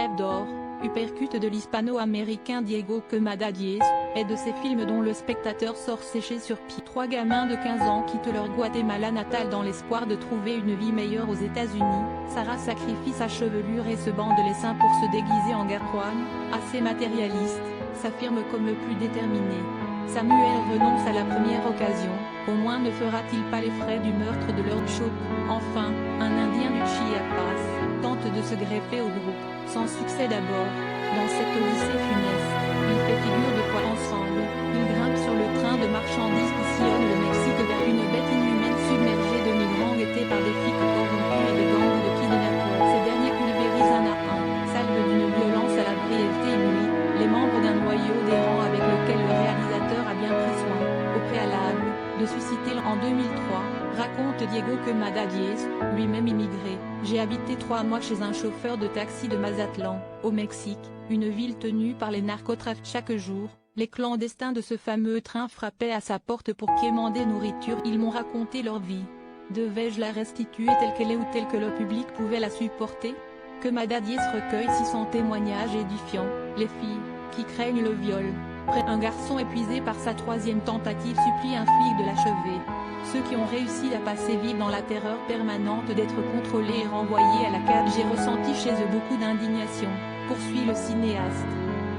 Rêve d'or, uppercut de l'hispano-américain Diego Quemada Díez, est de ces films dont le spectateur sort séché sur pied. Trois gamins de 15 ans quittent leur Guatemala natal dans l'espoir de trouver une vie meilleure aux États-Unis. Sarah sacrifie sa chevelure et se bande les seins pour se déguiser en Juan, assez matérialiste, s'affirme comme le plus déterminé. Samuel renonce à la première occasion, au moins ne fera-t-il pas les frais du meurtre de Lord Chope. Enfin, un Indien du Chiapas tente de se greffer au groupe, sans succès d'abord. Dans cette odyssée funeste, il fait figure de poids ensemble, il grimpe sur le train de marchandises qui sillonne le Mexique vers une bête inhumaine submergée de migrants guettés par des flics corrompus et de gangs de kidnappeurs. Ces derniers pulvérisent un à un, salvent d'une violence à la brièveté inouïe, les membres d'un noyau d'errants avec lequel le réalisateur a bien pris soin, au préalable, de susciter en 2003, raconte Diego Quemada Díez, lui-même immigré. J'ai habité 3 mois chez un chauffeur de taxi de Mazatlan, au Mexique, une ville tenue par les narcotrafics. Chaque jour, les clandestins de ce fameux train frappaient à sa porte pour quémander nourriture. Ils m'ont raconté leur vie. Devais-je la restituer telle qu'elle est ou telle que le public pouvait la supporter? Quemada Díez recueille 600 témoignages édifiants. Les filles, qui craignent le viol. Un garçon épuisé par sa 3e tentative supplie un flic de l'achever. Ceux qui ont réussi à passer vivent dans la terreur permanente d'être contrôlés et renvoyés à la cage. J'ai ressenti chez eux beaucoup d'indignation, poursuit le cinéaste.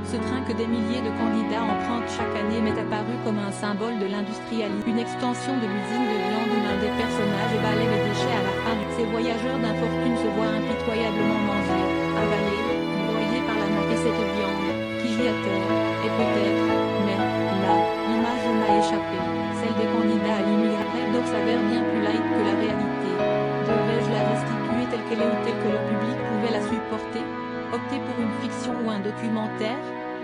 Ce train que des milliers de candidats empruntent chaque année m'est apparu comme un symbole de l'industrialisme, une extension de l'usine de viande où l'un des personnages balaie les déchets à la fin. Ces voyageurs d'infortune se voient impitoyablement mangés, avalés, broyés par la main. Et cette viande, qui gît à terre, et peut-être, mais, là, l'image m'a échappé, celle des candidats à l'immigration d'or s'avère bien plus light que la réalité. Devais-je la restituer telle qu'elle est ou telle que le public pouvait la supporter? Opter pour une fiction ou un documentaire?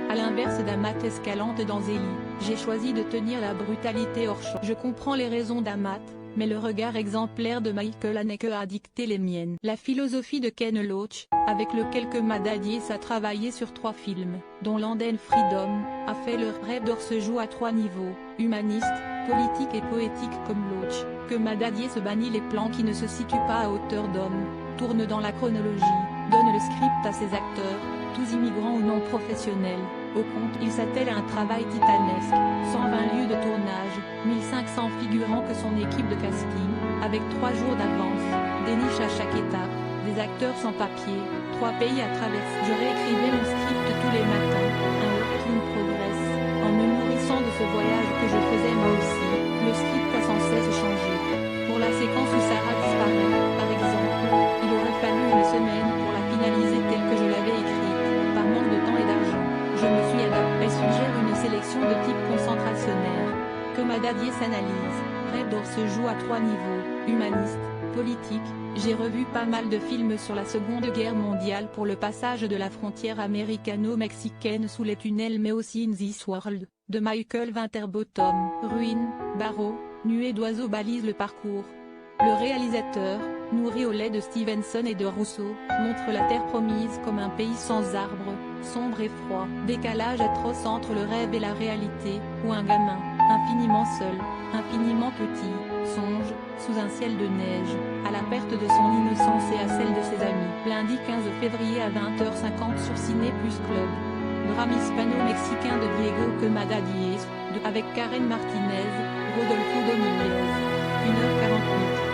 À l'inverse d'Amat Escalante dans Zélie, j'ai choisi de tenir la brutalité hors champ. Je comprends les raisons d'Amat, mais le regard exemplaire de Michael Haneke a dicté les miennes. La philosophie de Ken Loach, avec lequel Quemada Díez a travaillé sur 3 films, dont Land and Freedom, a fait le Rêve d'or se joue à 3 niveaux, humaniste, politique et poétique comme Loach. Quemada Díez bannit les plans qui ne se situent pas à hauteur d'homme, tourne dans la chronologie, donne le script à ses acteurs, tous immigrants ou non professionnels. Au compte, il s'attelle à un travail titanesque, 120 lieux de tournage, 1500 figurants que son équipe de casting, avec 3 jours d'avance, déniche à chaque étape, des acteurs sans papier, 3 pays à traverser. Je réécrivais mon script tous les matins, un work in progress, en me nourrissant de ce voyage que je faisais moi aussi. Le script a sans cesse changé. Pour la séquence où Sarah disparaît, par exemple, il aurait fallu une semaine pour la finaliser telle que je l'avais écrite, par manque de temps et d'argent. Je me suis adapté. Elle suggère une sélection de type concentrationnaire. Quemada Díez analyse. Rêve d'or se joue à 3 niveaux, humaniste, politique. J'ai revu pas mal de films sur la Seconde Guerre mondiale pour le passage de la frontière américano-mexicaine sous les tunnels, mais aussi In This World, de Michael Winterbottom. Ruines, barreaux, nuées d'oiseaux balisent le parcours. Le réalisateur, nourri au lait de Stevenson et de Rousseau, montre la terre promise comme un pays sans arbres, sombre et froid. Décalage atroce entre le rêve et la réalité, où un gamin, infiniment seul, infiniment petit, songe, sous un ciel de neige, à la perte de son innocence et à celle de ses amis. Lundi 15 février à 20h50 sur Ciné Plus Club. Drame hispano-mexicain de Diego Quemada Díez, avec Karen Martinez, Rodolfo Domínguez. 1h48.